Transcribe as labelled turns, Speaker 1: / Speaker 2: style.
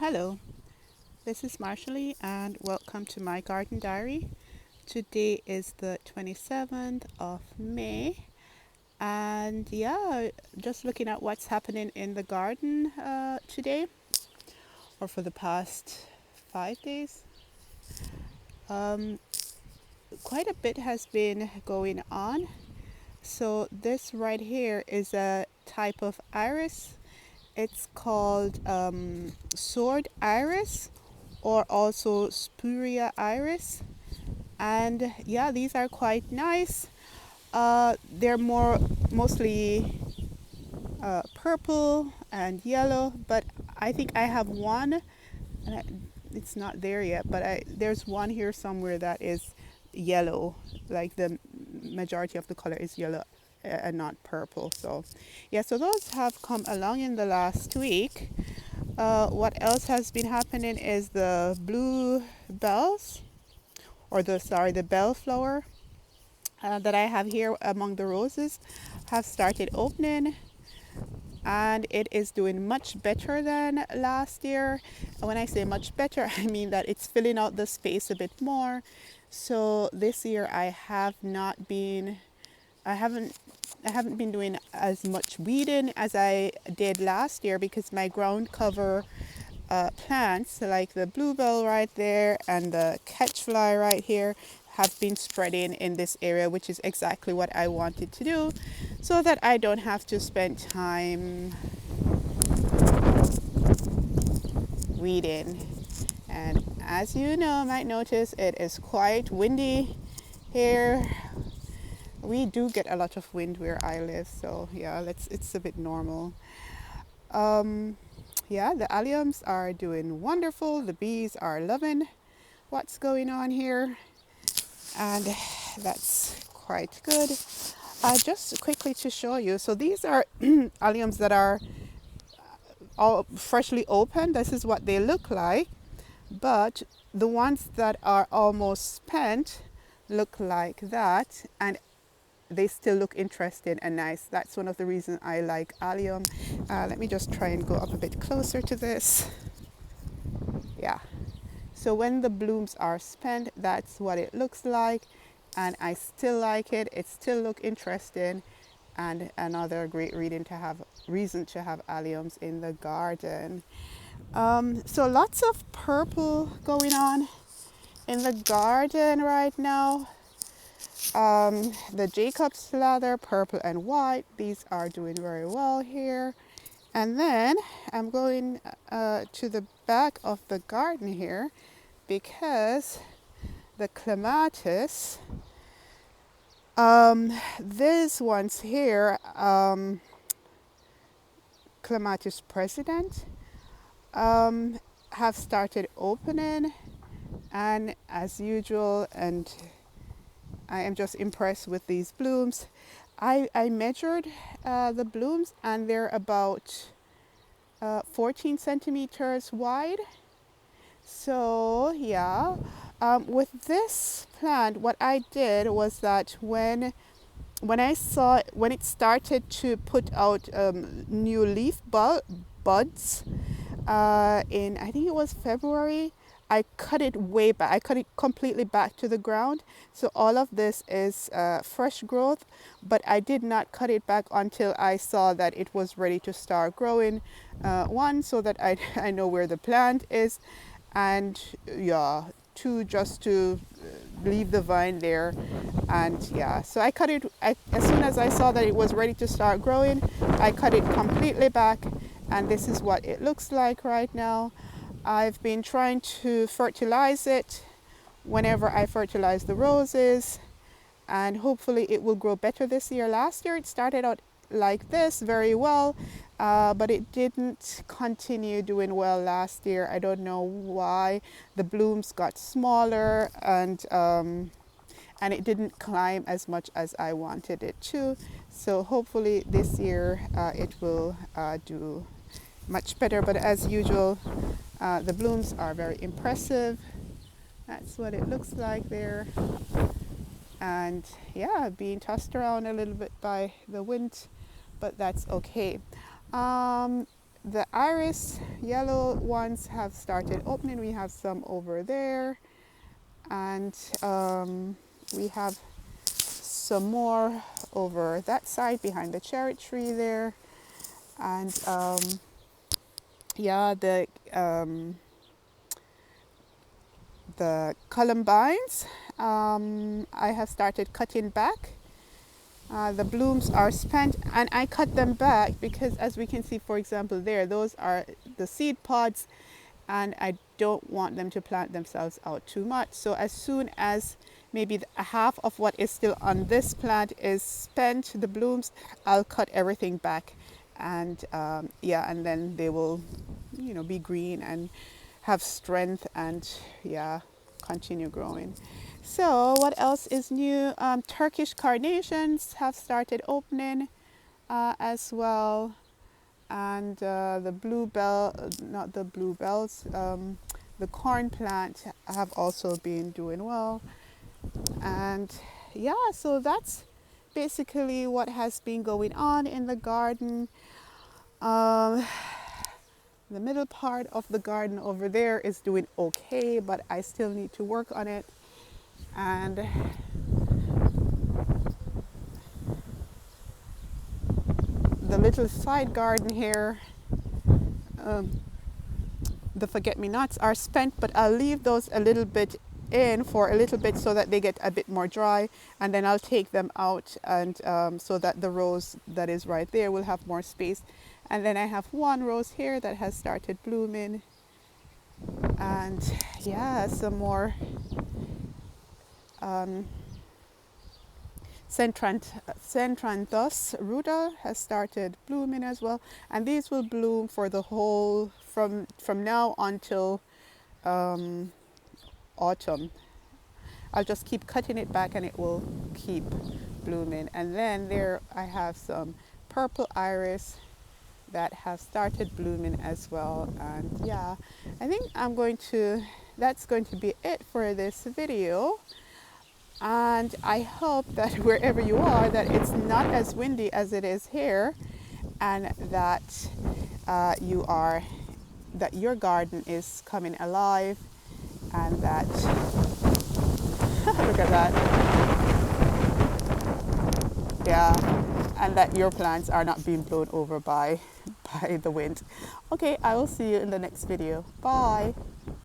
Speaker 1: Hello, this is Marshallie and welcome to my garden diary. Today is the 27th of May and just looking at what's happening in the garden today or for the past 5 days. Um, Quite a bit has been going on. So this right here is a type of iris. It's called sword iris or also Spuria iris. And yeah, these are quite nice. They're mostly purple and yellow, but I think I have one, and it's not there yet, but there's one here somewhere that is yellow, like the majority of the color is yellow and not purple. So yeah, so those have come along in the last week. What else has been happening is the blue bells, or the bellflower that I have here among the roses have started opening, and it is doing much better than last year. And when I say much better, I mean that it's filling out the space a bit more. So this year I haven't been doing as much weeding as I did last year, because my ground cover plants like the bluebell right there and the catchfly right here have been spreading in this area, which is exactly what I wanted to do, so that I don't have to spend time weeding. And as you might notice, it is quite windy here. We do get a lot of wind where I live, so yeah, it's a bit normal. The alliums are doing wonderful. The bees are loving what's going on here, and that's quite good. Just quickly to show you, so these are alliums that are all freshly opened. This is what they look like, but the ones that are almost spent look like that, and they still look interesting and nice. That's one of the reasons I like allium. Let me just try and go up a bit closer to this. Yeah. So when the blooms are spent, that's what it looks like, and I still like it. It still look interesting, and another great reason to have alliums in the garden. So lots of purple going on in the garden right now. The Jacob's ladder, purple and white, these are doing very well here. And then I'm going to the back of the garden here, because the Clematis, these ones here, Clematis President, have started opening, and as usual, and I am just impressed with these blooms. I measured the blooms, and they're about 14 centimeters wide. So yeah, with this plant, what I did was that when it started to put out new leaf buds in, I think it was February, I cut it way back. I cut it completely back to the ground. So all of this is fresh growth, but I did not cut it back until I saw that it was ready to start growing. One, so that I know where the plant is, and yeah, two, just to leave the vine there. And yeah, so I cut it, as soon as I saw that it was ready to start growing, I cut it completely back, and this is what it looks like right now. I've been trying to fertilize it whenever I fertilize the roses, and hopefully it will grow better this year. Last year it started out like this very well, but it didn't continue doing well last year. I don't know why. The blooms got smaller, and it didn't climb as much as I wanted it to. So hopefully this year it will do much better. But as usual, the blooms are very impressive. That's what it looks like there. And yeah, being tossed around a little bit by the wind, but that's okay. the iris yellow ones have started opening. We have some over there, and we have some more over that side behind the cherry tree there. And yeah, the columbines, I have started cutting back. The blooms are spent, and I cut them back because, as we can see, for example, there, those are the seed pods, and I don't want them to plant themselves out too much. So as soon as maybe a half of what is still on this plant is spent, the blooms, I'll cut everything back, and yeah, and then they will, be green and have strength, and yeah, continue growing. So what else is new? Turkish carnations have started opening as well, and the not the bluebells, the corn plant have also been doing well. And yeah, so that's basically what has been going on in the garden. Um, the middle part of the garden over there is doing okay, but I still need to work on it. And the little side garden here, um, the forget-me-nots are spent, but I'll leave those a little bit in for a little bit so that they get a bit more dry, and then I'll take them out, and so that the rose that is right there will have more space. And then I have one rose here that has started blooming, and yeah, some more Centranthus ruda has started blooming as well, and these will bloom for the whole from now until autumn. I'll just keep cutting it back and it will keep blooming. And then there I have some purple iris that have started blooming as well. And yeah, I think that's going to be it for this video. And I hope that wherever you are, that it's not as windy as it is here, and that that your garden is coming alive, and that look at that, yeah, and that your plants are not being blown over by the wind. Okay, I will see you in the next video. Bye.